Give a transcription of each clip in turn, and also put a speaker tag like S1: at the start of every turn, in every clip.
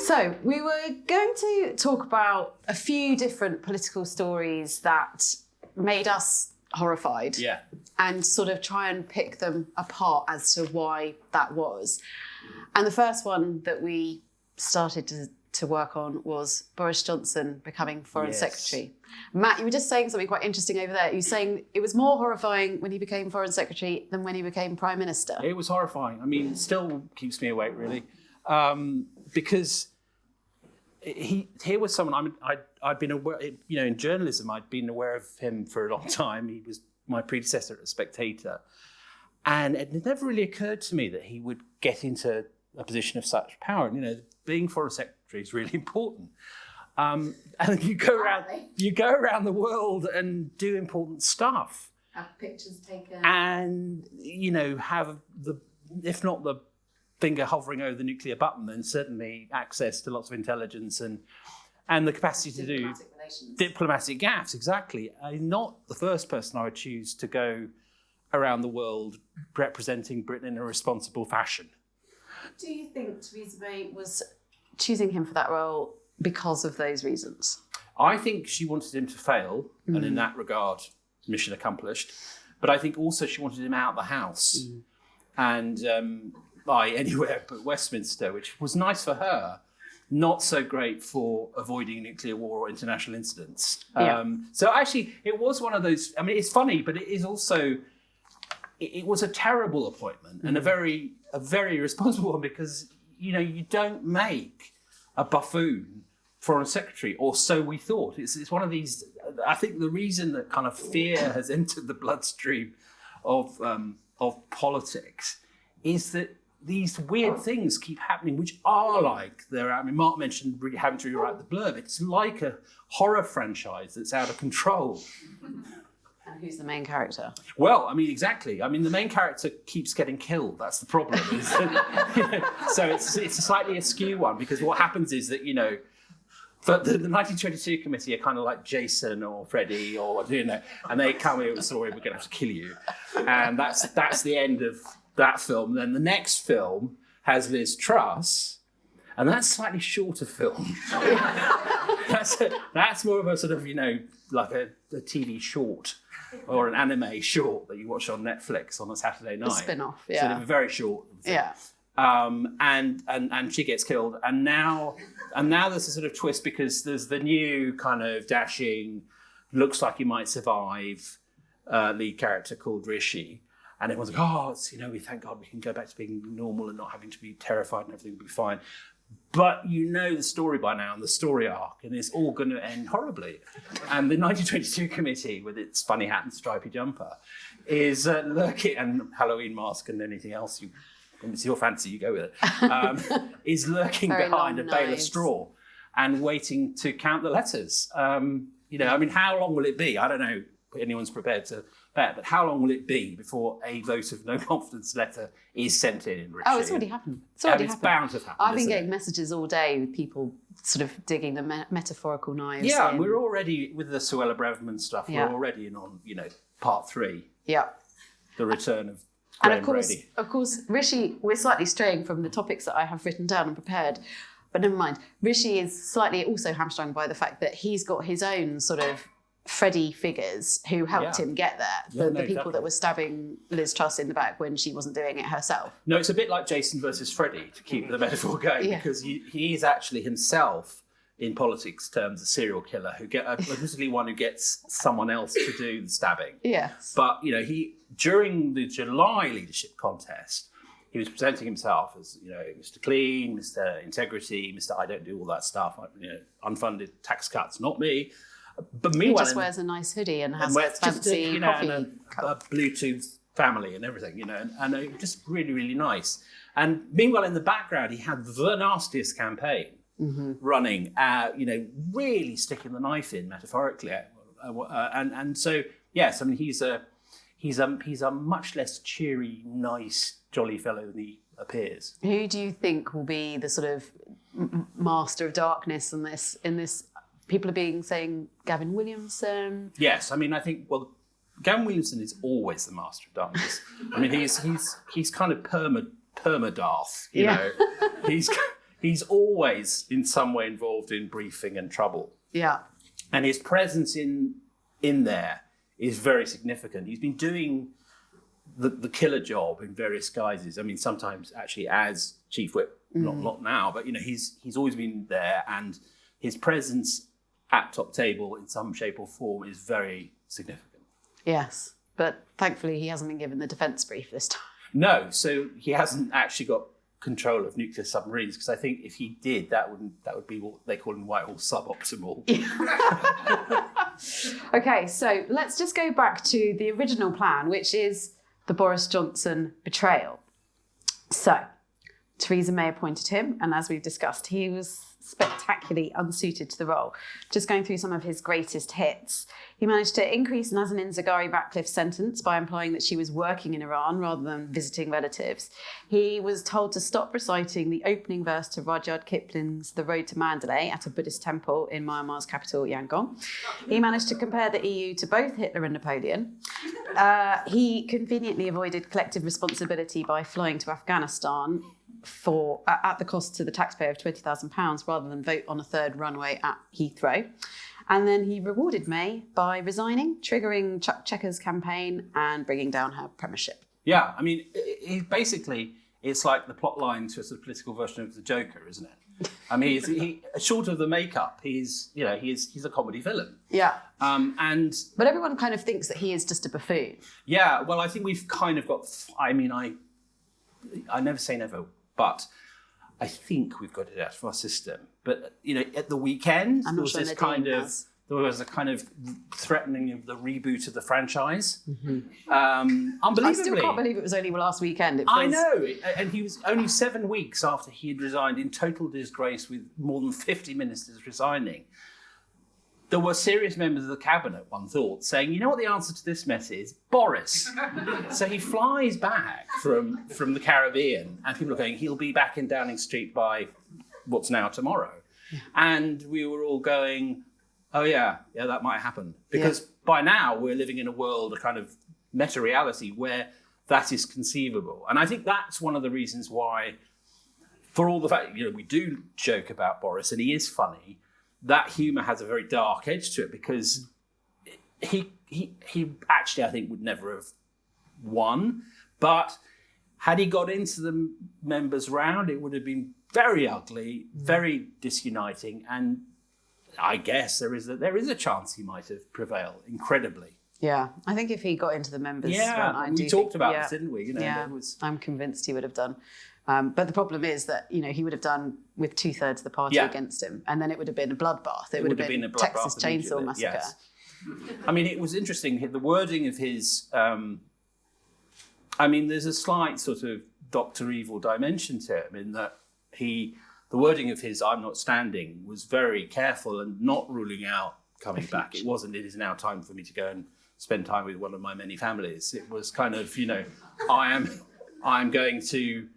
S1: So we were going to talk about a few different political stories that made us horrified.
S2: Yeah.
S1: And sort of try and pick them apart as to why that was. And the first one that we started to work on was Boris Johnson becoming Foreign Secretary. Matt, you were just saying something quite interesting over there. You were saying it was more horrifying when he became Foreign Secretary than when he became Prime Minister.
S2: It was horrifying. I mean, it still keeps me awake, really. Because here was someone, I'd been aware, in journalism, I'd been aware of him for a long time. He was my predecessor at The Spectator. And it never really occurred to me that he would get into a position of such power. And, being Foreign Secretary is really important. And you go around the world and do important stuff.
S1: Have pictures taken.
S2: And, have if not the finger hovering over the nuclear button, then certainly access to lots of intelligence and the capacity to do diplomatic gaffes, exactly. I'm not the first person I would choose to go around the world representing Britain in a responsible fashion.
S1: Do you think Theresa May was choosing him for that role because of those reasons?
S2: I think she wanted him to fail, and in that regard, mission accomplished. But I think also she wanted him out of the house. And by anywhere but Westminster, which was nice for her, not so great for avoiding nuclear war or international incidents. So actually, it was one of those, I mean, it's funny, but it is also, it was a terrible appointment and a very irresponsible one because, you don't make a buffoon Foreign Secretary, or so we thought. It's one of these, I think the reason that kind of fear has entered the bloodstream of politics is that these weird things keep happening, which are like Mark mentioned having to rewrite the blurb. It's like a horror franchise that's out of control.
S1: And who's the main character?
S2: Well, I mean, exactly. I mean, the main character keeps getting killed. That's the problem. So it's a slightly askew one because what happens is that, but the 1922 committee are kind of like Jason or Freddy or, and they come here with a story, we're going to have to kill you. And that's the end of that film. Then the next film has Liz Truss, and that's a slightly shorter film. that's more of a sort of, like a TV short or an anime short that you watch on Netflix on a Saturday night.
S1: A spin-off, yeah.
S2: Sort of a very short thing.
S1: Yeah.
S2: And she gets killed, and now there's a sort of twist because there's the new kind of dashing, looks like he might survive lead character called Rishi. And everyone's like, we thank God we can go back to being normal and not having to be terrified and everything will be fine. But the story by now and the story arc, and it's all going to end horribly. And the 1922 committee, with its funny hat and stripy jumper, is lurking, and Halloween mask and anything else it's your fancy, you go with it, is lurking behind a bale of straw and waiting to count the letters. How long will it be? I don't know if anyone's prepared to bet, but how long will it be before a vote of no confidence letter is sent in Richie?
S1: Oh, it's already happened. It's
S2: bound to happen.
S1: I've been getting messages all day with people sort of digging the metaphorical knives.
S2: Yeah,
S1: in.
S2: We're already, with the Suella Braverman stuff, we're already in on, part 3.
S1: Yeah.
S2: The return of
S1: Graham
S2: Brady.
S1: Of course, Rishi, we're slightly straying from the topics that I have written down and prepared, but never mind. Rishi is slightly also hamstrung by the fact that he's got his own sort of Freddy figures who helped him get there. The people that were stabbing Liz Truss in the back when she wasn't doing it herself.
S2: No, it's a bit like Jason versus Freddy, to keep the metaphor going, because he is actually himself, in politics terms, a serial killer usually one who gets someone else to do the stabbing.
S1: Yes.
S2: But, during the July leadership contest, he was presenting himself as, Mr. Clean, Mr. Integrity, Mr. I don't do all that stuff, unfunded tax cuts, not me. But meanwhile,
S1: he just wears a nice hoodie and has fancy coffee.
S2: And a Bluetooth family and everything, and just really, really nice. And meanwhile, in the background, he had the nastiest campaign running, really sticking the knife in metaphorically. And so, yes, I mean, he's a much less cheery, nice, jolly fellow than he appears. Who
S1: do you think will be the sort of master of darkness in this? People are saying Gavin Williamson.
S2: Yes, I mean, I think, Gavin Williamson is always the master of darkness. I mean, he's kind of perma-Darth, you know. he's always in some way involved in briefing and trouble.
S1: Yeah.
S2: And his presence in there is very significant. He's been doing the killer job in various guises. I mean, sometimes actually as chief whip, not now, but he's always been there, and his presence at top table in some shape or form is very significant.
S1: Yes, but thankfully he hasn't been given the defence brief this time.
S2: No, so he hasn't actually got control of nuclear submarines, because I think if he did, that would be what they call in Whitehall suboptimal.
S1: Okay, so let's just go back to the original plan, which is the Boris Johnson betrayal. So Theresa May appointed him, and as we've discussed, he was spectacularly unsuited to the role. Just going through some of his greatest hits. He managed to increase Nazanin Zaghari Ratcliffe's sentence by implying that she was working in Iran rather than visiting relatives. He was told to stop reciting the opening verse to Rudyard Kipling's The Road to Mandalay at a Buddhist temple in Myanmar's capital, Yangon. He managed to compare the EU to both Hitler and Napoleon. He conveniently avoided collective responsibility by flying to Afghanistan at the cost to the taxpayer of £20,000 rather than vote on a third runway at Heathrow. And then he rewarded May by resigning, triggering Chuck Checker's campaign and bringing down her premiership.
S2: Yeah, I mean, it's like the plot line to a sort of political version of the Joker, isn't it? I mean, short of the makeup, he's a comedy villain.
S1: Yeah.
S2: But
S1: everyone kind of thinks that he is just a buffoon.
S2: Yeah, well, I think we've kind of got. I mean, I never say never, but I think we've got it out of our system. But at the weekend, there was a kind of threatening of the reboot of the franchise. Unbelievably,
S1: I still can't believe it was only last weekend.
S2: I know, and he was only 7 weeks after he had resigned in total disgrace, with more than 50 ministers resigning. There were serious members of the cabinet, one thought, saying, you know what the answer to this mess is? Boris. So he flies back from the Caribbean, and people are going, he'll be back in Downing Street by what's now tomorrow. Yeah. And we were all going, oh yeah, that might happen. Because by now we're living in a world, a kind of meta-reality where that is conceivable. And I think that's one of the reasons why, for all the fact, we do joke about Boris, and he is funny, that humour has a very dark edge to it, because he actually, I think, would never have won. But had he got into the members' round, it would have been very ugly, very disuniting, and I guess there is a chance he might have prevailed incredibly.
S1: Yeah, I think if he got into the members' round,
S2: we talked about this, didn't we?
S1: I'm convinced he would have done. But the problem is that, he would have done with 2/3 of the party against him, and then it would have been a bloodbath. It would have been a Texas Chainsaw Massacre. Yes.
S2: I mean, it was interesting, the wording of his... there's a slight sort of Dr. Evil dimension to him, in that the wording of his I'm not standing was very careful and not ruling out coming back. It is now time for me to go and spend time with one of my many families. It was kind of, I'm going to...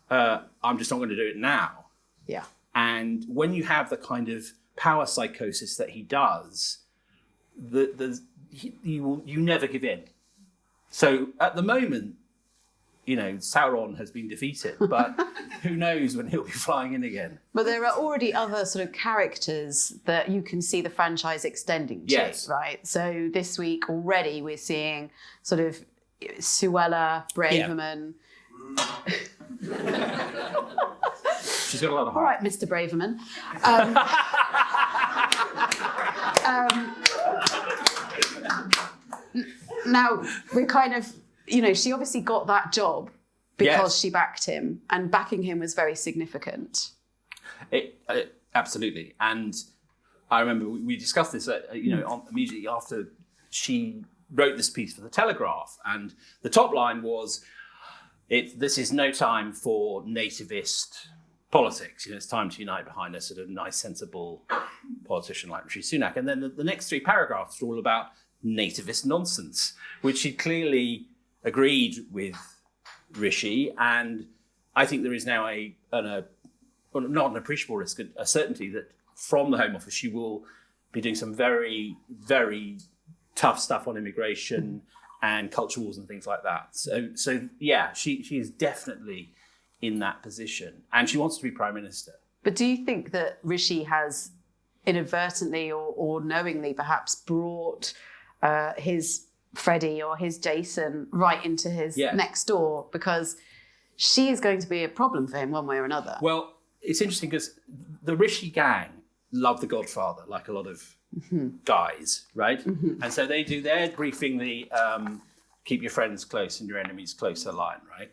S2: I'm just not going to do it now.
S1: Yeah.
S2: And when you have the kind of power psychosis that he does, you never give in. So at the moment, Sauron has been defeated, but who knows when he'll be flying in again.
S1: But there are already other sort of characters that you can see the franchise extending to, right? So this week already we're seeing sort of Suella Braverman. Yeah.
S2: She's got a lot of heart.
S1: All right, Mr. Braverman. Now, we're kind of, she obviously got that job because she backed him, and backing him was very significant.
S2: Absolutely. And I remember we discussed this, immediately after she wrote this piece for The Telegraph, and the top line was, this is no time for nativist politics. It's time to unite behind a sort of nice, sensible politician like Rishi Sunak. And then the next 3 paragraphs are all about nativist nonsense, which she clearly agreed with Rishi. And I think there is now not an appreciable risk, a certainty that from the Home Office she will be doing some very, very tough stuff on immigration and culture wars and things like that. So she is definitely in that position, and she wants to be Prime Minister.
S1: But do you think that Rishi has inadvertently or knowingly perhaps brought his Freddie or his Jason right into his next door, because she is going to be a problem for him one way or another?
S2: Well, it's interesting because the Rishi gang love The Godfather, like a lot of guys, right? And so they're briefing the keep your friends close and your enemies closer line, right?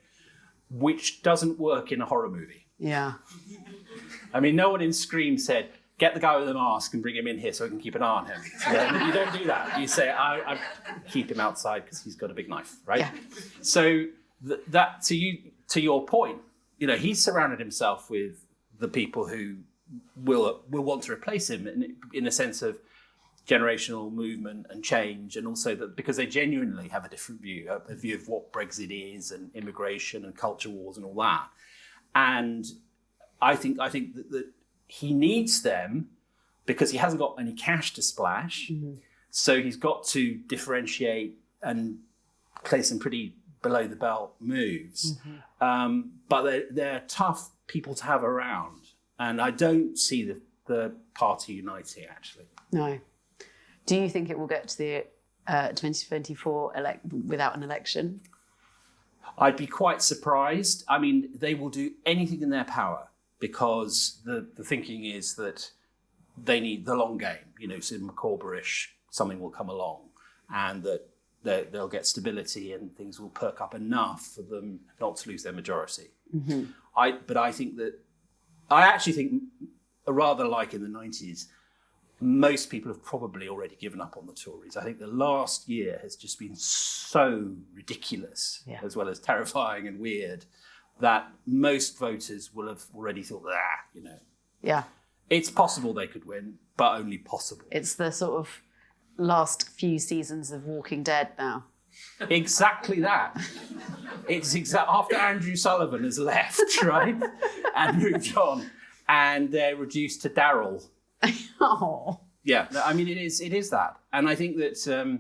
S2: Which doesn't work in a horror movie.
S1: Yeah.
S2: I mean, no one in Scream said, get the guy with the mask and bring him in here so we can keep an eye on him. You don't do that. You say, I keep him outside because he's got a big knife, right? Yeah. So that to your point, he's surrounded himself with the people who will want to replace him in a sense of generational movement and change, and also that because they genuinely have a different view, a view of what Brexit is and immigration and culture wars and all that. And I think that he needs them because he hasn't got any cash to splash. So he's got to differentiate and play some pretty below the belt moves. But they're tough people to have around. And I don't see the party uniting, actually.
S1: No. Do you think it will get to the 2024 without an election?
S2: I'd be quite surprised. I mean, they will do anything in their power because the thinking is that they need the long game. So McCorber-ish, something will come along and that they'll get stability and things will perk up enough for them not to lose their majority. But I actually think, rather like in the 90s, most people have probably already given up on the Tories. I think the last year has just been so ridiculous, as well as terrifying and weird, that most voters will have already thought,
S1: Yeah.
S2: It's possible they could win, but only possible.
S1: It's the sort of last few seasons of Walking Dead now.
S2: Exactly that. It's after Andrew Sullivan has left, right, and moved on, and they're reduced to Daryl.
S1: Oh.
S2: Yeah, I mean, it is that. And I think that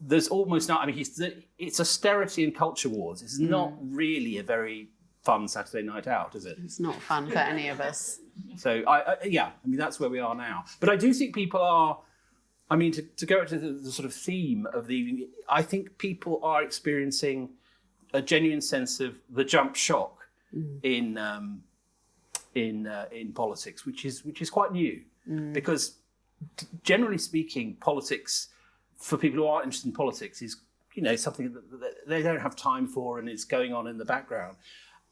S2: there's almost not, it's austerity and culture wars. It's not really a very fun Saturday night out, is it?
S1: It's not fun for any of us.
S2: So, that's where we are now. But I do think people are, to go to the sort of theme of the evening, I think people are experiencing a genuine sense of the jump shock in politics, which is quite new. Because generally speaking, politics, for people who aren't interested in politics, is something that they don't have time for and is going on in the background.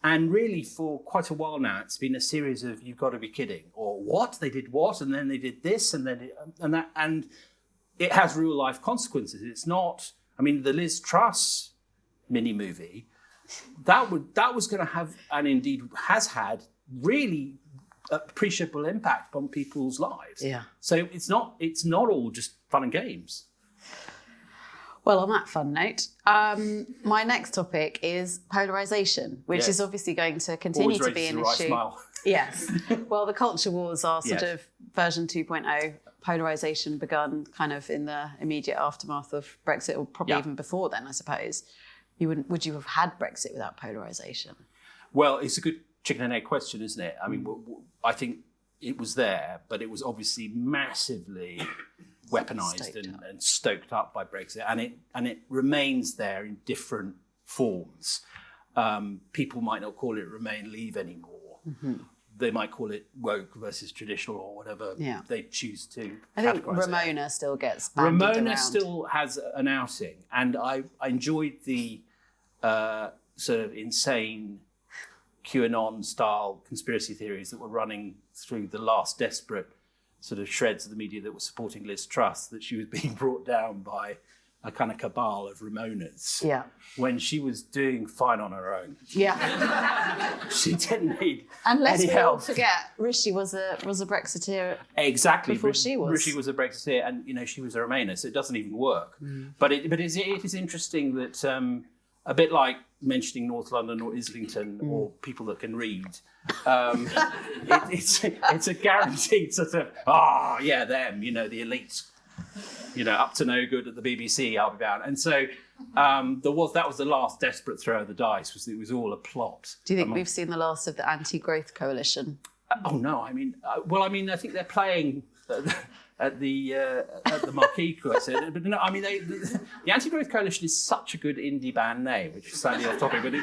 S2: And really, for quite a while now, it's been a series of "you've got to be kidding" or "what they did what," and then they did this, and then and it has real life consequences. It's not. The Liz Truss mini movie that was going to have, and indeed has had, really appreciable impact on people's lives.
S1: Yeah.
S2: So it's not all just fun and games.
S1: Well, on that fun note, my next topic is polarisation, which is obviously going to continue to be an issue. Smile. Yes. Well, the culture wars are sort of version 2.0. Polarisation begun kind of in the immediate aftermath of Brexit, or probably even before then, I suppose. Would you have had Brexit without polarisation?
S2: Well, it's a good chicken and egg question, isn't it? I think it was there, but it was obviously massively weaponized and stoked up by Brexit, and it remains there in different forms. People might not call it Remain Leave anymore. They might call it woke versus traditional or whatever they choose to.
S1: I think Ramona still gets bandied around.
S2: Ramona still has an outing, and I enjoyed the sort of insane QAnon-style conspiracy theories that were running through the last desperate sort of shreds of the media that were supporting Liz Truss, that she was being brought down by a kind of cabal of Ramonas. Yeah. When she was doing fine on her own.
S1: Yeah.
S2: She didn't need
S1: and let's
S2: any
S1: not
S2: help.
S1: forget, Rishi was a Brexiteer.
S2: Exactly.
S1: Before she was.
S2: Rishi was a Brexiteer, and she was a Remainer, so it doesn't even work. But it is interesting that a bit like mentioning North London or Islington or people that can read, it's a guaranteed sort of them, the elite, up to no good at the BBC, I'll be bound. And so that was the last desperate throw of the dice. It was all a plot.
S1: Do you think we've seen the last of the anti-growth coalition?
S2: Oh no, I mean, I think they're playing at the Marquee concert, but no, I mean, the Anti-Growth Coalition is such a good indie band name, which is slightly off topic, but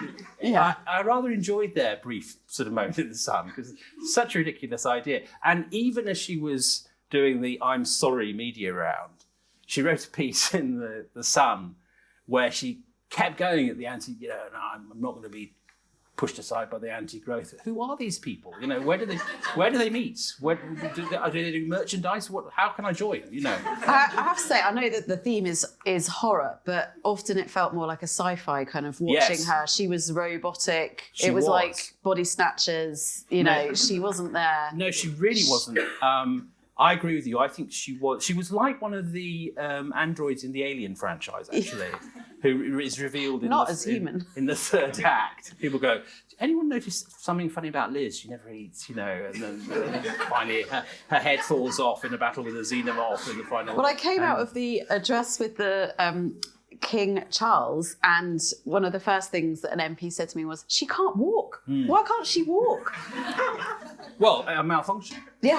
S2: I rather enjoyed their brief sort of moment in the sun because it's such a ridiculous idea. And even as she was doing the "I'm sorry" media round, she wrote a piece in the Sun where she kept going at the no, I'm not going to be pushed aside by the anti-growth. Who are these people? Where do they meet? Do they do merchandise? How can I join?
S1: I have to say, I know that the theme is horror, but often it felt more like a sci-fi kind of watching her. She was robotic. It was like Body Snatchers. She wasn't there.
S2: No, she really wasn't. I agree with you. I think she was like one of the androids in the Alien franchise, actually, who is revealed in
S1: human.
S2: In the third act. People go, anyone notice something funny about Liz? She never eats, and then finally her head falls off in a battle with a xenomorph in the final.
S1: Well, I came out of the address with the King Charles, and one of the first things that an MP said to me was, "She can't walk. Why can't she walk?"
S2: Well, a malfunction.
S1: Yeah.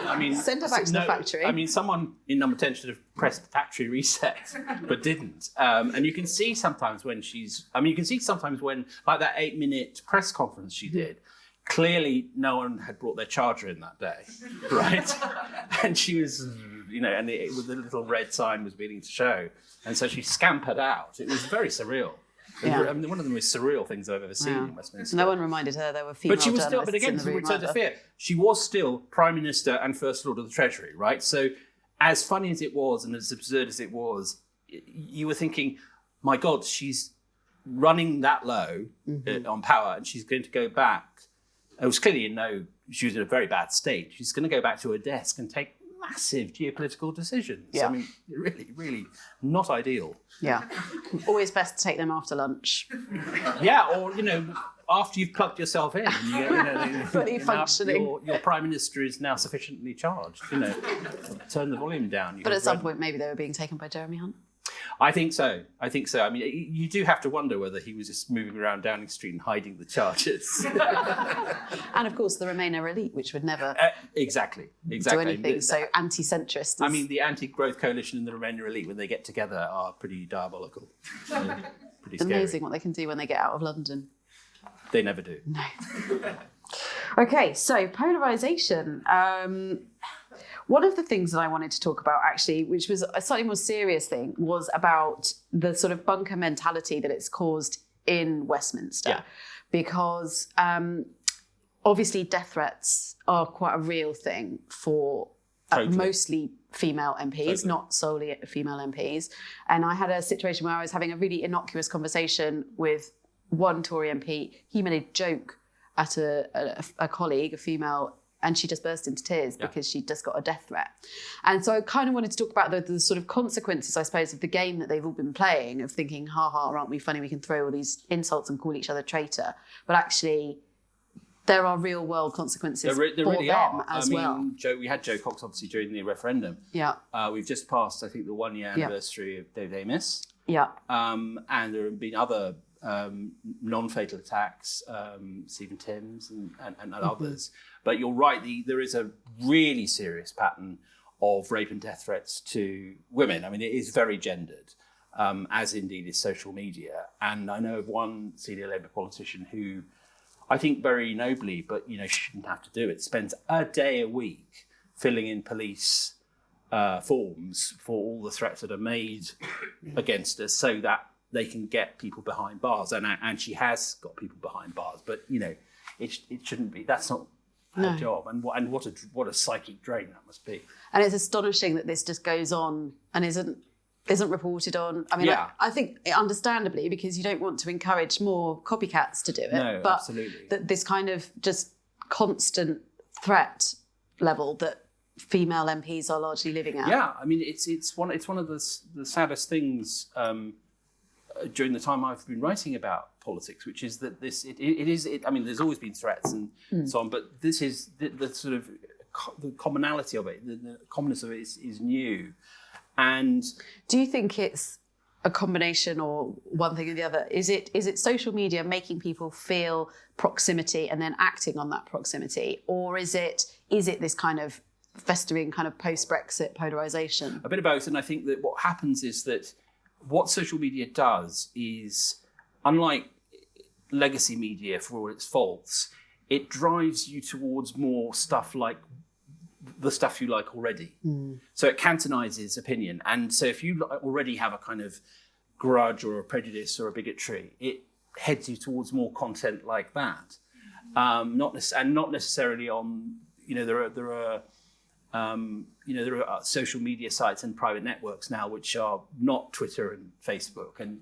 S2: I mean,
S1: send her back to the factory.
S2: I mean, someone in number 10 should have pressed the factory reset, but didn't. And you can see sometimes when like that 8-minute press conference she did, clearly no one had brought their charger in that day, right? And she was, and with the little red sign was beginning to show. And so she scampered out. It was very surreal.
S1: Yeah.
S2: I mean, one of the most surreal things I've ever seen in Westminster.
S1: No one reminded her there were female journalists
S2: but again, to return to fear, she was still Prime Minister and First Lord of the Treasury, right? So as funny as it was and as absurd as it was, you were thinking, my God, she's running that low on power and she's going to go back. It was clearly she was in a very bad state. She's going to go back to her desk and take massive geopolitical decisions.
S1: Yeah.
S2: I mean, really, really not ideal.
S1: Yeah. Always best to take them after lunch.
S2: Yeah, or, after you've plugged yourself in. And
S1: fully functioning.
S2: Your Prime Minister is now sufficiently charged. Turn the volume down.
S1: But at some point, maybe they were being taken by Jeremy Hunt.
S2: I think so. I mean, you do have to wonder whether he was just moving around Downing Street and hiding the charges.
S1: And of course, the Remainer elite, which would never
S2: exactly
S1: do anything so anti-centrist.
S2: I mean, the Anti-Growth Coalition and the Remainer elite, when they get together, are pretty diabolical. Pretty scary.
S1: Amazing what they can do when they get out of London.
S2: They never do.
S1: No. Okay, so polarisation. One of the things that I wanted to talk about, actually, which was a slightly more serious thing, was about the sort of bunker mentality that it's caused in Westminster.
S2: Yeah.
S1: Because obviously death threats are quite a real thing for mostly female MPs, not solely female MPs. And I had a situation where I was having a really innocuous conversation with one Tory MP. He made a joke at a colleague, a female, and she just burst into tears because she'd just got a death threat. And so I kind of wanted to talk about the sort of consequences, I suppose, of the game that they've all been playing, of thinking, aren't we funny, we can throw all these insults and call each other traitor. But actually, there are real world consequences
S2: there
S1: for
S2: really
S1: them
S2: are.
S1: as well.
S2: We had Jo Cox, obviously, during the referendum.
S1: Yeah.
S2: We've just passed, I think, the 1-year anniversary of David Amess.
S1: Yeah.
S2: And there have been other non-fatal attacks, Stephen Timms and others. But you're right, there is a really serious pattern of rape and death threats to women. I mean, it is very gendered, as indeed is social media. And I know of one senior Labour politician who, I think very nobly, but shouldn't have to do it, spends a day a week filling in police forms for all the threats that are made against us so that they can get people behind bars. And she has got people behind bars, but it shouldn't be. That's not her job. And what a psychic drain that must be.
S1: And it's astonishing that this just goes on and isn't reported on. I mean, I think understandably, because you don't want to encourage more copycats to do it.
S2: No,
S1: but
S2: absolutely.
S1: That this kind of just constant threat level that female MPs are largely living at.
S2: Yeah, I mean, it's one of the saddest things during the time I've been writing about politics, which is that I mean, there's always been threats and so on, but this is the sort of the commonality of it, the commonness of it is new. And
S1: do you think it's a combination or one thing or the other? Is it social media making people feel proximity and then acting on that proximity, or is it this kind of festering kind of post-Brexit polarisation?
S2: A bit of both, and I think that what happens is that what social media does is, unlike legacy media for all its faults, it drives you towards more stuff like the stuff you like already. So it cantonizes opinion. And so if you already have a kind of grudge or a prejudice or a bigotry, it heads you towards more content like that. Not necessarily on, there are social media sites and private networks now which are not Twitter and Facebook, and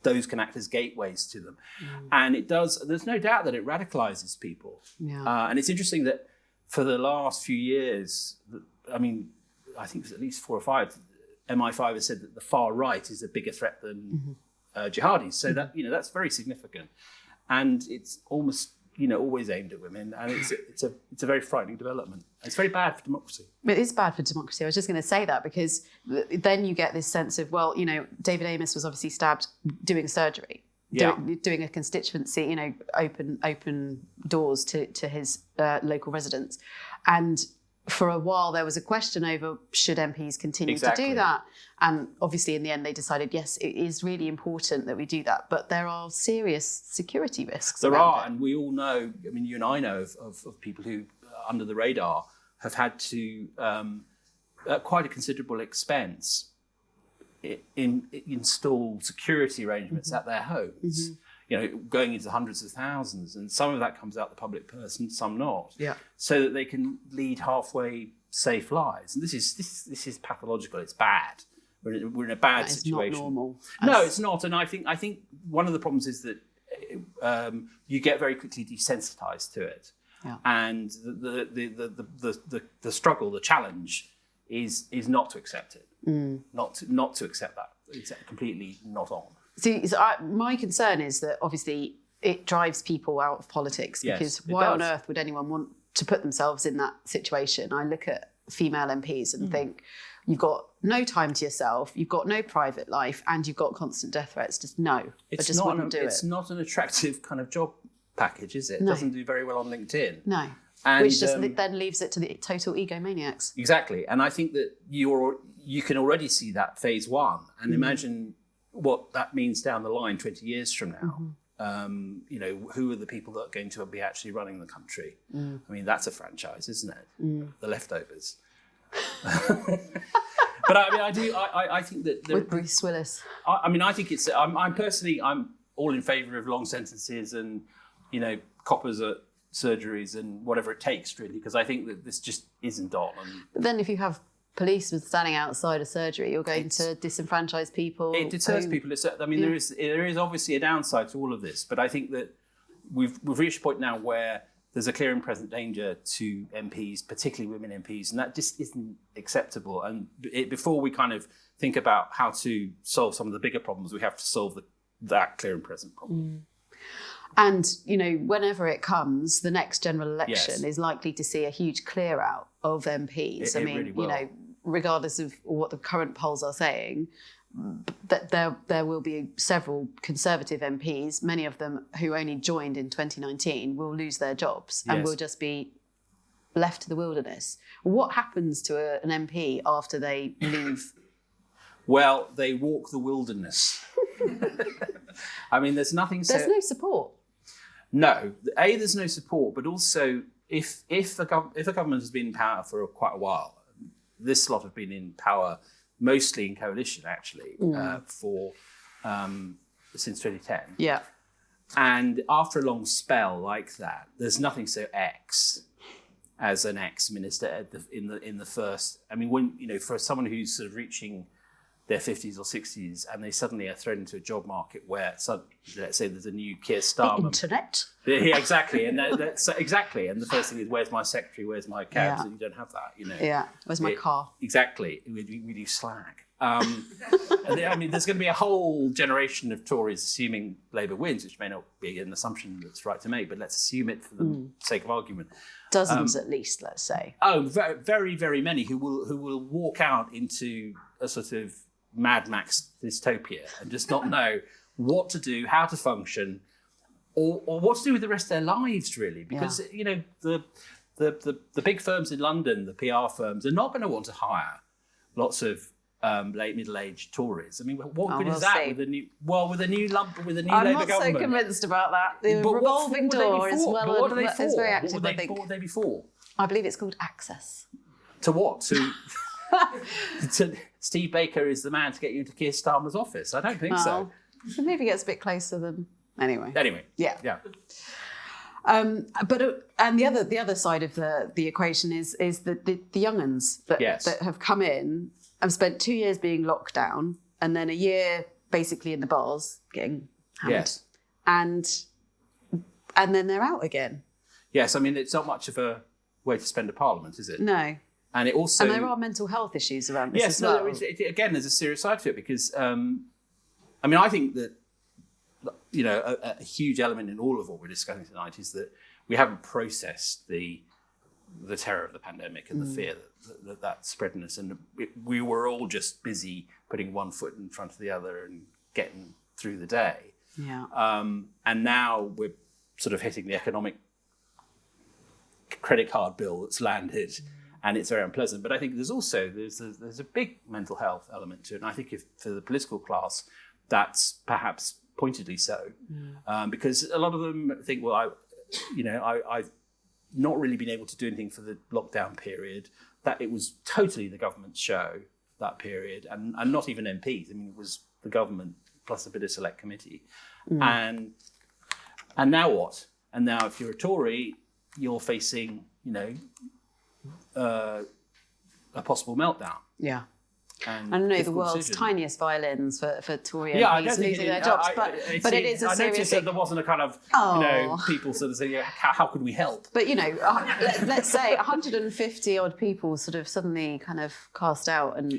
S2: those can act as gateways to them. And there's no doubt that it radicalizes people. And it's interesting that for the last few years, I think it's at least 4 or 5, MI5 has said that the far right is a bigger threat than jihadis. So that, that's very significant. And it's almost, always aimed at women. And it's a very frightening development. It's very bad for democracy.
S1: It is bad for democracy. I was just going to say that, because then you get this sense of, well, David Amess was obviously stabbed doing surgery. Doing a constituency, open doors to his local residents. And for a while there was a question over should MPs continue to do that. And obviously in the end they decided, yes, it is really important that we do that. But there are serious security risks.
S2: There are, and we all know, you and I know of people who, under the radar, have had to, at quite a considerable expense, install security arrangements at their homes, going into hundreds of thousands, and some of that comes out the public purse and some not, so that they can lead halfway safe lives. And this is pathological. It's bad. We're in a bad situation.
S1: It's not normal.
S2: No, it's not. And I think one of the problems is that you get very quickly desensitized to it, and the struggle, the challenge, is not to accept it. Not to accept that. It's completely not on.
S1: See, my concern is that obviously it drives people out of politics, because why on earth would anyone want to put themselves in that situation? I look at female MPs and think, you've got no time to yourself, you've got no private life, and you've got constant death threats. Just no, It's not an attractive kind of job package, is it? It doesn't do very well on LinkedIn. No. And, which just then leaves it to the total egomaniacs. Exactly. And I think that you can already see that phase one, and imagine what that means down the line 20 years from now. Who are the people that are going to be actually running the country? That's a franchise, isn't it? The leftovers. But I think that with Bruce Willis. I think it's. I'm all in favour of long sentences and coppers at surgeries and whatever it takes, really, because I think that this just isn't on. But then if you have police standing outside a surgery, you're going to disenfranchise people. It deters people. There is obviously a downside to all of this, but I think that we've reached a point now where there's a clear and present danger to MPs, particularly women MPs, and that just isn't acceptable. And before we kind of think about how to solve some of the bigger problems, we have to solve that clear and present problem. And, whenever it comes, the next general election is likely to see a huge clear out of MPs. Really will. Regardless of what the current polls are saying, that there will be several Conservative MPs, many of them who only joined in 2019, will lose their jobs and will just be left to the wilderness. What happens to an MP after they leave? Well, they walk the wilderness. There's nothing. There's no support. No, there's no support, but also if a government has been in power for quite a while, this lot have been in power mostly in coalition, actually, for since 2010. Yeah. And after a long spell like that, there's nothing so as an ex-minister in the first. When for someone who's sort of reaching their 50s or 60s, and they suddenly are thrown into a job market where, let's say, there's a new Keir Starmer. The internet. Yeah, exactly, and exactly. And the first thing is, where's my secretary? Where's my cabs? Yeah. And you don't have that, Yeah. Where's my car? Exactly. We do slag. There's going to be a whole generation of Tories assuming Labour wins, which may not be an assumption that's right to make, but let's assume it for the sake of argument. Dozens at least, let's say. Oh, very, very, very many who will walk out into a sort of
S2: Mad Max dystopia and just not know what to do, how to function, or what to do with the rest of their lives, really. Because, the big firms in London, the PR firms, are not going to want to hire lots of late middle-aged Tories. I mean, what good is that with a new Labour government?
S1: I'm not so convinced about that. The revolving door is very active.
S2: What would they be for?
S1: I believe it's called access.
S2: To what? To Steve Baker is the man to get you into Keir Starmer's office? I don't think so.
S1: Maybe gets a bit closer than anyway.
S2: Yeah.
S1: But the other side of the equation is the young uns that have come in and spent 2 years being locked down, and then a year basically in the bars getting hammered, and then they're out again.
S2: Yes, I mean it's not much of a way to spend a parliament, is it?
S1: No.
S2: And it also
S1: there are mental health issues around this as well.
S2: Again, there's a serious side to it because I think that a huge element in all of what we're discussing tonight is that we haven't processed the terror of the pandemic and the fear that spreading us, and we were all just busy putting one foot in front of the other and getting through the day.
S1: Yeah.
S2: And now we're sort of hitting the economic credit card bill that's landed. And it's very unpleasant. But I think there's a big mental health element to it. And I think for the political class, that's perhaps pointedly so. Because a lot of them think, well, I've not really been able to do anything for the lockdown period, that it was totally the government's show, that period, and not even MPs. I mean, it was the government plus a bit of select committee. And now what? And now if you're a Tory, you're facing, a possible meltdown.
S1: Yeah. And I don't know the world's tiniest violins for Tory MPs losing their jobs, but it is a serious thing.
S2: I noticed that there wasn't a kind of, people sort of saying, how could we help?
S1: But, let's say 150 odd people sort of suddenly kind of cast out and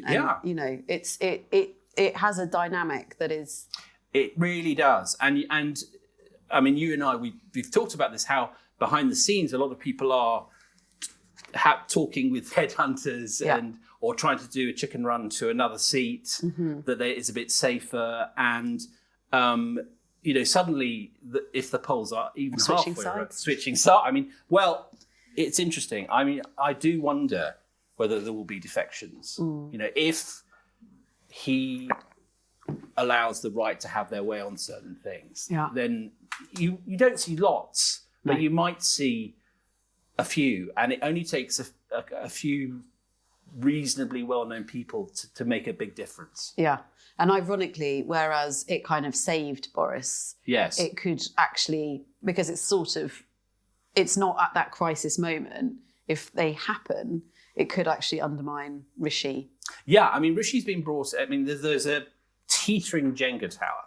S1: it has a dynamic that is...
S2: It really does. And I mean, you and I, we've talked about this, how behind the scenes, a lot of people are talking with headhunters or trying to do a chicken run to another seat that is a bit safer, and suddenly if the polls are even switching sides. I mean, well, it's interesting. I mean, I do wonder whether there will be defections. If he allows the right to have their way on certain things, then you don't see lots, but you might see a few, and it only takes a few reasonably well-known people to make a big difference.
S1: Yeah. And ironically, whereas it kind of saved Boris, it could actually, because it's not at that crisis moment, if they happen, it could actually undermine Rishi. Yeah,
S2: I mean, Rishi's been brought, there's a teetering Jenga tower.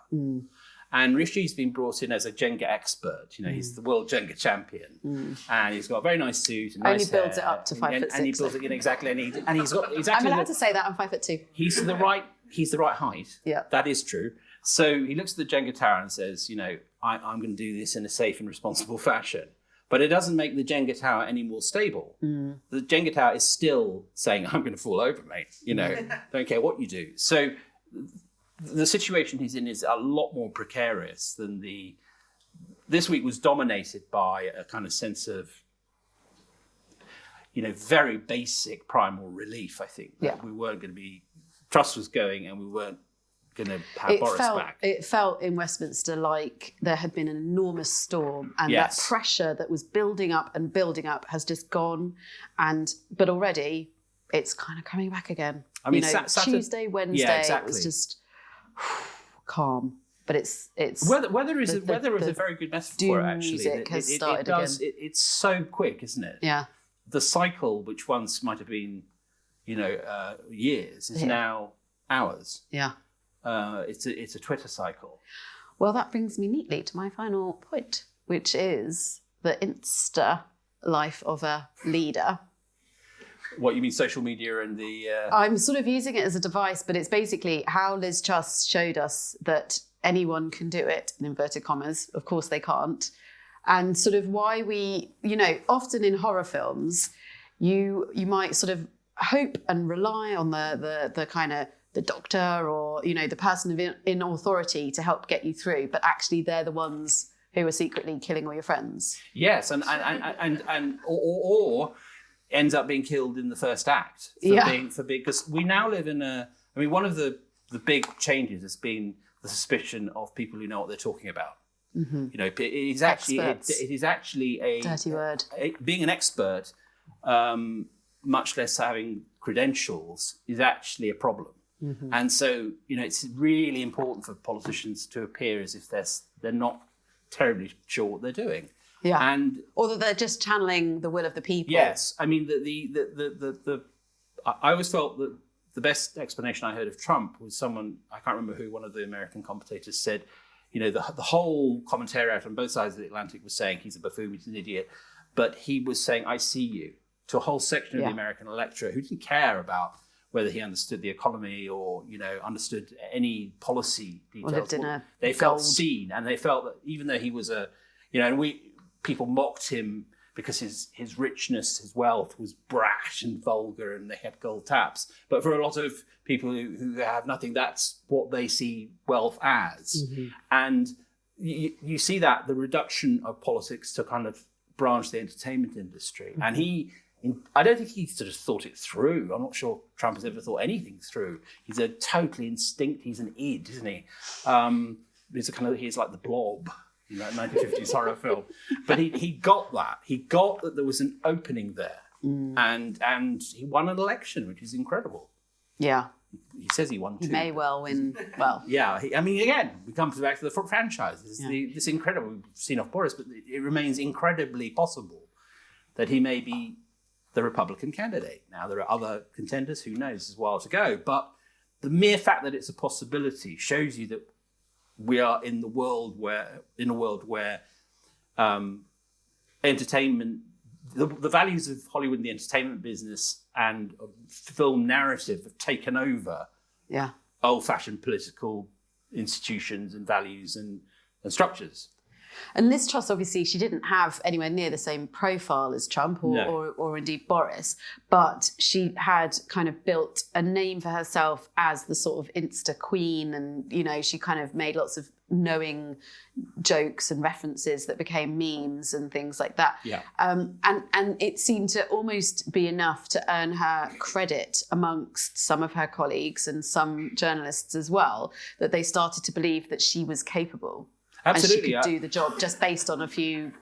S2: And Rishi's been brought in as a Jenga expert. He's the world Jenga champion, and he's got a very nice suit and nice hair.
S1: Only builds it up to 5'6".
S2: And he builds it in exactly, and he's got exactly.
S1: I'm allowed to say that I'm 5'2".
S2: He's the right height.
S1: Yeah,
S2: that is true. So he looks at the Jenga tower and says, I'm going to do this in a safe and responsible fashion. But it doesn't make the Jenga tower any more stable. The Jenga tower is still saying, I'm going to fall over, mate. Don't care what you do. So the situation he's in is a lot more precarious than this week was dominated by a kind of sense of, very basic primal relief, I think. That we weren't going to be, Truss was going and we weren't going to have Boris back.
S1: It felt in Westminster like there had been an enormous storm, and that pressure that was building up has just gone. But already it's kind of coming back again. I mean, Tuesday, Wednesday, it was just calm, but it's
S2: weather is a very good metaphor for it, actually.
S1: Music has started again.
S2: It's so quick, isn't it?
S1: Yeah.
S2: The cycle, which once might have been, years, is now hours.
S1: Yeah.
S2: It's a Twitter cycle.
S1: Well, that brings me neatly to my final point, which is the Insta life of a leader.
S2: What, you mean social media and the...
S1: I'm sort of using it as a device, but it's basically how Liz Truss showed us that anyone can do it, in inverted commas. Of course they can't. And sort of why we, often in horror films, you might sort of hope and rely on the kind of the doctor or, the person in authority to help get you through, but actually they're the ones who are secretly killing all your friends.
S2: Yes, or ends up being killed in the first act because we now live in one of the big changes has been the suspicion of people who know what they're talking about. Mm-hmm. It is actually a
S1: dirty word.
S2: Being an expert, much less having credentials, is actually a problem. Mm-hmm. And so, it's really important for politicians to appear as if they're not terribly sure what they're doing.
S1: Yeah, or that they're just channeling the will of the people.
S2: Yes, I mean I always felt that the best explanation I heard of Trump was someone, I can't remember who, one of the American commentators said, the whole commentariat on both sides of the Atlantic was saying he's a buffoon, he's an idiot, but he was saying I see you to a whole section of the American electorate who didn't care about whether he understood the economy or understood any policy details. They felt seen, and they felt that even though he was people mocked him because his richness, his wealth was brash and vulgar, and they had gold taps. But for a lot of people who have nothing, that's what they see wealth as. Mm-hmm. And you see that the reduction of politics to kind of branch the entertainment industry, mm-hmm. and I don't think he sort of thought it through. I'm not sure Trump has ever thought anything through. He's a totally instinct. He's an id, isn't he? He's like the Blob, 1950s horror film. But he got that. He got that there was an opening there, and he won an election, which is incredible.
S1: Yeah.
S2: He says he won 2.
S1: He may well win. Well.
S2: Yeah. Again, we come back to the franchise. This incredible. We've seen off Boris, but it remains incredibly possible that he may be the Republican candidate. Now, there are other contenders, who knows, there's a while to go. But the mere fact that it's a possibility shows you that we are in a world where entertainment, the values of Hollywood and the entertainment business and film narrative have taken over old-fashioned political institutions and values and structures.
S1: And Liz Truss, obviously, she didn't have anywhere near the same profile as Trump or indeed Boris, but she had kind of built a name for herself as the sort of Insta queen, and she kind of made lots of knowing jokes and references that became memes and things like that.
S2: Yeah.
S1: And it seemed to almost be enough to earn her credit amongst some of her colleagues and some journalists as well, that they started to believe that she was capable.
S2: Absolutely.
S1: And she could do the job just based on a few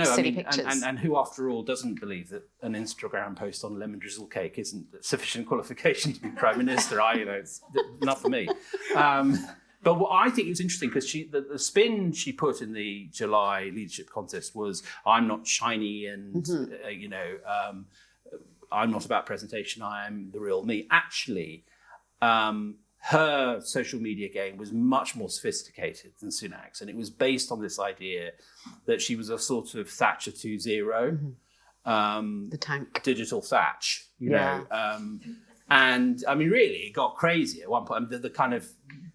S1: silly pictures.
S2: And who, after all, doesn't believe that an Instagram post on lemon drizzle cake isn't sufficient qualification to be Prime Minister? It's not for me. But what I think it was interesting, because the spin she put in the July leadership contest was, I'm not shiny and, I'm not about presentation, I am the real me. Actually, her social media game was much more sophisticated than Sunak's, and it was based on this idea that she was a sort of Thatcher 2.0,
S1: the tank,
S2: digital Thatch, you know. And really, it got crazy at one point. The kind of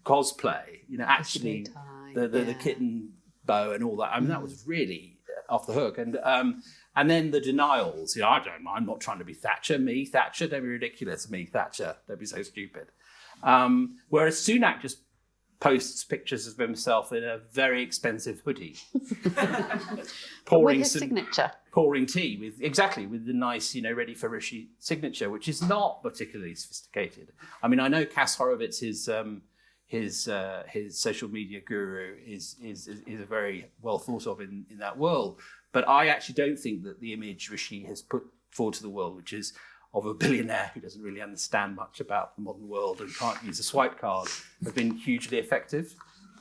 S2: cosplay, actually, the kitten bow and all that. That was really off the hook. And then the denials. I'm not trying to be Thatcher. Me, Thatcher, don't be ridiculous. Me, Thatcher, don't be so stupid. Whereas Sunak just posts pictures of himself in a very expensive hoodie,
S1: pouring with his signature,
S2: pouring tea with the nice, ready for Rishi signature, which is not particularly sophisticated. I know Cass Horowitz, his social media guru, is a very well thought of in that world, but I actually don't think that the image Rishi has put forward to the world, which is of a billionaire who doesn't really understand much about the modern world and can't use a swipe card, have been hugely effective.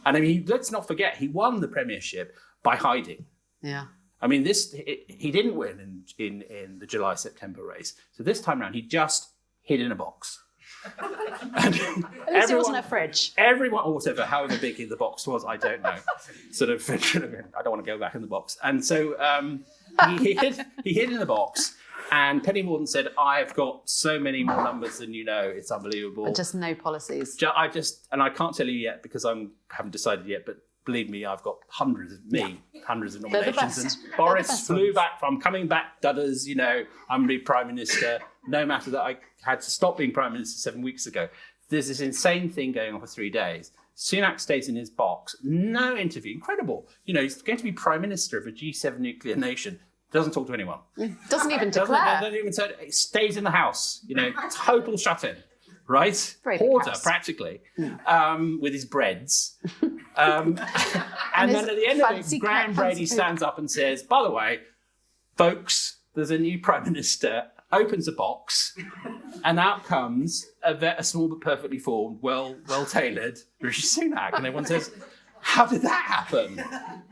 S2: And let's not forget, he won the premiership by hiding.
S1: Yeah.
S2: He didn't win in the July-September race. So this time around, he just hid in a box.
S1: And at least it wasn't a fridge.
S2: Everyone, or whatever, however big the box was, I don't know. I don't want to go back in the box. And so he hid in the box. And Penny Mordaunt said, I've got so many more numbers than you know, it's unbelievable.
S1: But just no policies.
S2: And I can't tell you yet because I haven't decided yet, but believe me, I've got hundreds of nominations.
S1: They're the best.
S2: And Boris flew back from coming back, dudders, I'm going to be Prime Minister, no matter that I had to stop being Prime Minister 7 weeks ago. there's this insane thing going on for 3 days. Sunak stays in his box, no interview, incredible. He's going to be prime minister of a G7 nuclear nation. Doesn't talk to anyone.
S1: Doesn't even declare.
S2: Doesn't even say, stays in the house. Total shut-in, right? Hoarder, practically, with his breads. And then at the end of it, Graham Brady stands up and says, by the way, folks, there's a new prime minister, opens a box, and out comes a small but perfectly formed, well-tailored Rishi Sunak. And everyone says, how did that happen?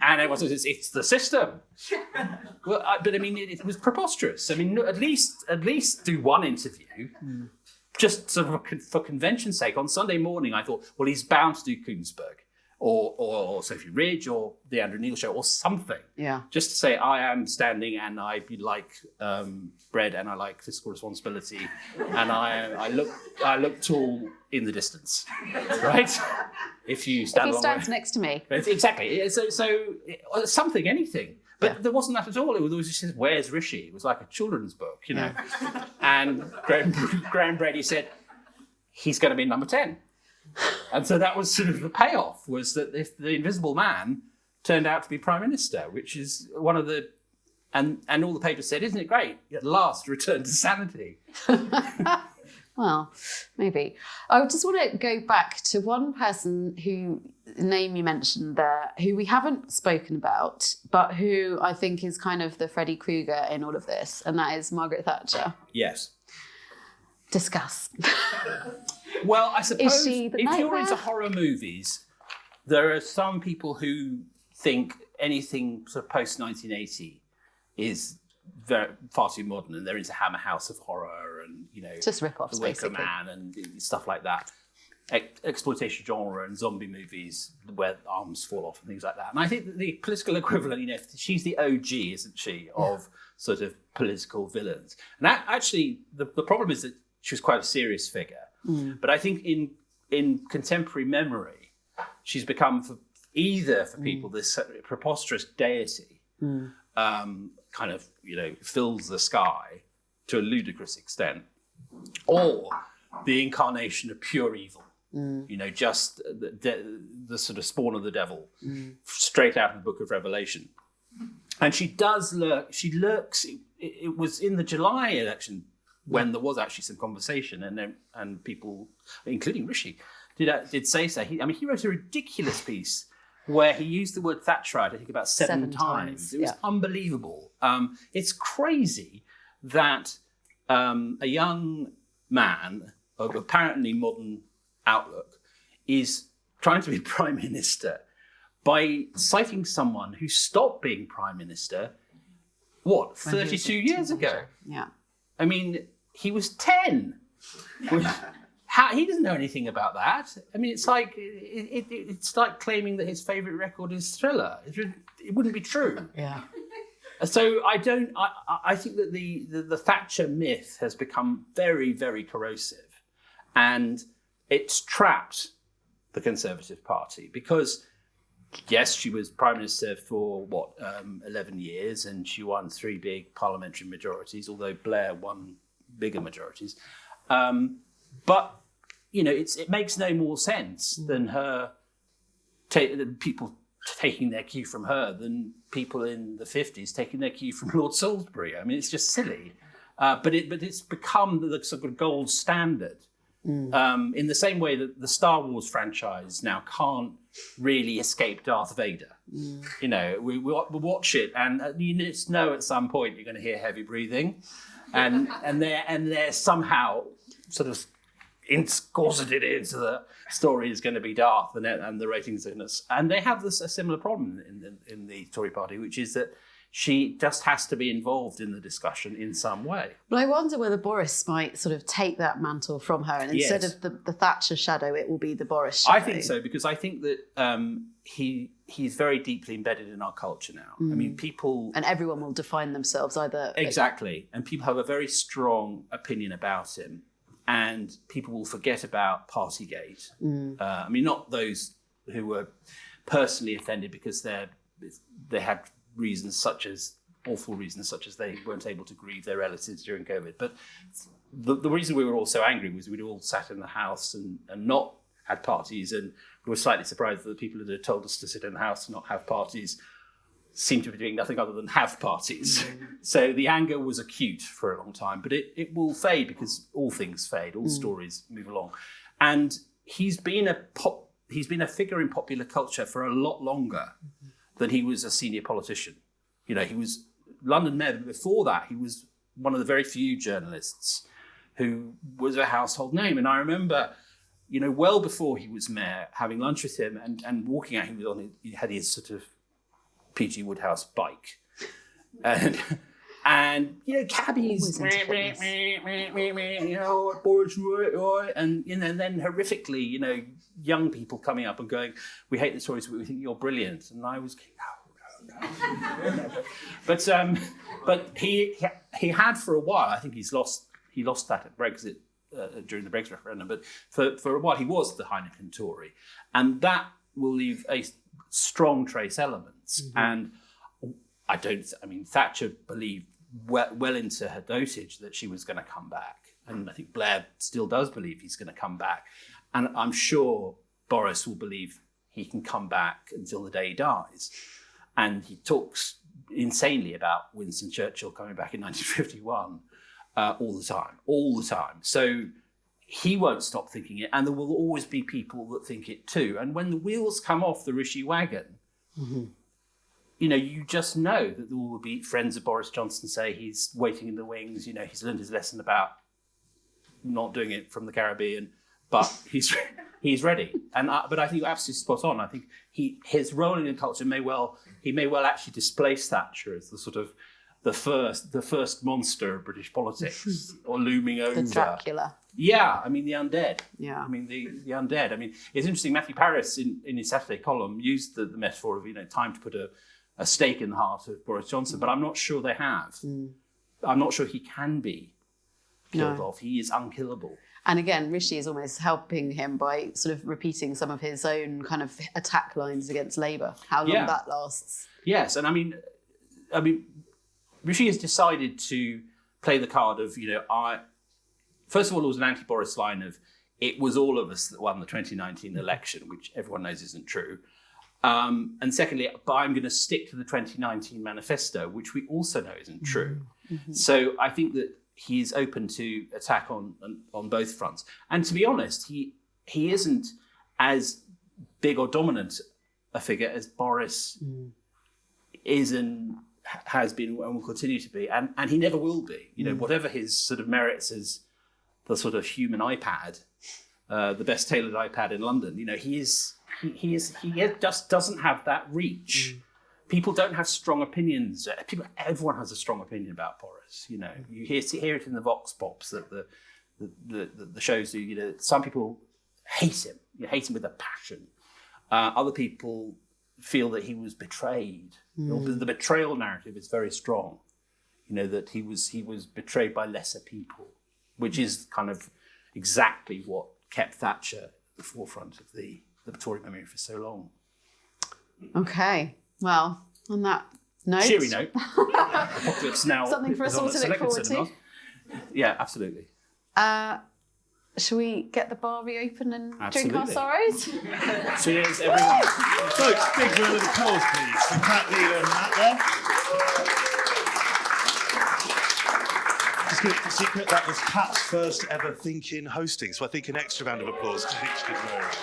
S2: And everyone says, it's the system. Well, but I mean, it was preposterous. I mean, at least do one interview, just sort of for convention's sake. On Sunday morning, I thought, well, he's bound to do Koonsberg or Sophie Ridge or the Andrew Neil show or something.
S1: Yeah.
S2: Just to say, I am standing and I like bread and I like fiscal responsibility and I look tall in the distance, right? If he stands
S1: next to me.
S2: Exactly. So something, anything. But there wasn't that at all. It was just, where's Rishi? It was like a children's book, And Graham Brady said, he's going to be number 10. And so that was sort of the payoff, was that if the Invisible Man turned out to be Prime Minister, which is one of the... And all the papers said, isn't it great? At last, return to sanity.
S1: Well, maybe. I just want to go back to one person name you mentioned there, who we haven't spoken about, but who I think is kind of the Freddy Krueger in all of this, and that is Margaret Thatcher.
S2: Yes.
S1: Discuss.
S2: Well, I suppose
S1: Is she the
S2: if you're
S1: nightmare?
S2: into horror movies, there are some people who think anything sort of post-1980 is far too modern, and they're into Hammer House of Horror and,
S1: just rip-offs,
S2: The Wicker
S1: basically.
S2: Man and stuff like that. Exploitation genre and zombie movies where arms fall off and things like that. And I think that the political equivalent, she's the OG, isn't she, of sort of political villains. And actually, the problem is that she was quite a serious figure. But I think in contemporary memory, she's become, for people, this preposterous deity, kind of, fills the sky to a ludicrous extent, or the incarnation of pure evil. Just the sort of spawn of the devil, straight out of the Book of Revelation. And she does lurk. She lurks. It was in the July election when there was actually some conversation, and people, including Rishi, did say so. He wrote a ridiculous piece where he used the word Thatcherite, I think, about seven times. It was unbelievable. It's crazy that a young man of apparently modern outlook is trying to be prime minister by citing someone who stopped being prime minister, 32 years ago?
S1: Yeah.
S2: I mean, he was 10. He doesn't know anything about that. I mean, it's like claiming that his favourite record is Thriller. It wouldn't be true.
S1: Yeah.
S2: So I think that the Thatcher myth has become very, very corrosive, and it's trapped the Conservative Party because, yes, she was Prime Minister for 11 years, and she won 3 big parliamentary majorities, although Blair won bigger majorities. But, it makes no more sense than her, people taking their cue from her than people in the 50s taking their cue from Lord Salisbury. I mean, it's just silly. But it's become the sort of gold standard. In the same way that the Star Wars franchise now can't really escape Darth Vader. We watch it, and you just know at some point you're going to hear heavy breathing, and they're somehow sort of corseted into the story is going to be Darth, and the ratings are going to. And they have a similar problem in the Tory party, which is that she just has to be involved in the discussion in some way.
S1: Well, I wonder whether Boris might sort of take that mantle from her, and instead of the Thatcher shadow, it will be the Boris shadow.
S2: I think so, because I think that he's very deeply embedded in our culture now. I mean, people...
S1: And everyone will define themselves either...
S2: Exactly. And people have a very strong opinion about him, and people will forget about Partygate. I mean, not those who were personally offended because they had awful reasons such as they weren't able to grieve their relatives during COVID. But the reason we were all so angry was we'd all sat in the house and not had parties, and we were slightly surprised that the people that had told us to sit in the house and not have parties seemed to be doing nothing other than have parties. So the anger was acute for a long time, but it will fade because all things fade, all stories move along. And he's been a figure in popular culture for a lot longer than he was a senior politician. You know, he was London mayor, but before that, he was one of the very few journalists who was a household name. And I remember, you know, well before he was mayor, having lunch with him and walking out, he had his sort of P.G. Woodhouse bike. And you know, cabbies, you know, Boris, and you know, and then horrifically, you know, young people coming up and going, "We hate the Tories, but we think you're brilliant." And I was, no. But he had for a while. I think he lost that at Brexit during the Brexit referendum. But for a while, he was the Heineken Tory, and that will leave a strong trace elements. And I mean, Thatcher believed well into her dotage that she was going to come back. And I think Blair still does believe he's going to come back. And I'm sure Boris will believe he can come back until the day he dies. And he talks insanely about Winston Churchill coming back in 1951 all the time. So he won't stop thinking it. And there will always be people that think it too. And when the wheels come off the Rishi wagon, you know, you just know that there will be friends of Boris Johnson say he's waiting in the wings. You know, he's learned his lesson about not doing it from the Caribbean, but he's ready. But I think you're absolutely spot on. I think his role in culture may well actually displace Thatcher as the sort of the first monster of British politics, or looming over.
S1: The Dracula.
S2: Yeah, I mean the undead.
S1: Yeah,
S2: I mean the undead. I mean, it's interesting. Matthew Paris in his Saturday column used the metaphor of, you know, time to put a stake in the heart of Boris Johnson, but I'm not sure they have. I'm not sure he can be killed off. He is unkillable.
S1: And again, Rishi is almost helping him by sort of repeating some of his own kind of attack lines against Labour. How long that lasts. Yes,
S2: and I mean, Rishi has decided to play the card of, you know, first of all, it was an anti-Boris line of, it was all of us that won the 2019 election, which everyone knows isn't true. And secondly, but I'm going to stick to the 2019 manifesto, which we also know isn't true. So I think that he's open to attack on both fronts. And to be honest, he isn't as big or dominant a figure as Boris is and has been and will continue to be. And he never will be. You know, whatever his sort of merits as the sort of human iPad, the best tailored iPad in London, you know, he just doesn't have that reach. People don't have strong opinions. Everyone has a strong opinion about Boris. You know, you hear it in the Vox Pops that the shows do. You know, some people hate him. You hate him with a passion. Other people feel that he was betrayed. The betrayal narrative is very strong. You know, that he was betrayed by lesser people, which is kind of exactly what kept Thatcher at the forefront of the Tory memory for so long.
S1: Okay, well, on that note...
S2: Cheery note. Apocalypse Now.
S1: Something for us all to look forward to.
S2: Yeah, absolutely.
S1: Shall we get the bar reopened and drink our sorrows?
S2: Cheers, everyone.
S3: So, big round of applause, please, for Pat Neal and Matt there. Just keep the secret, that was Pat's first ever Thinking hosting, so I think an extra round of applause to each good round.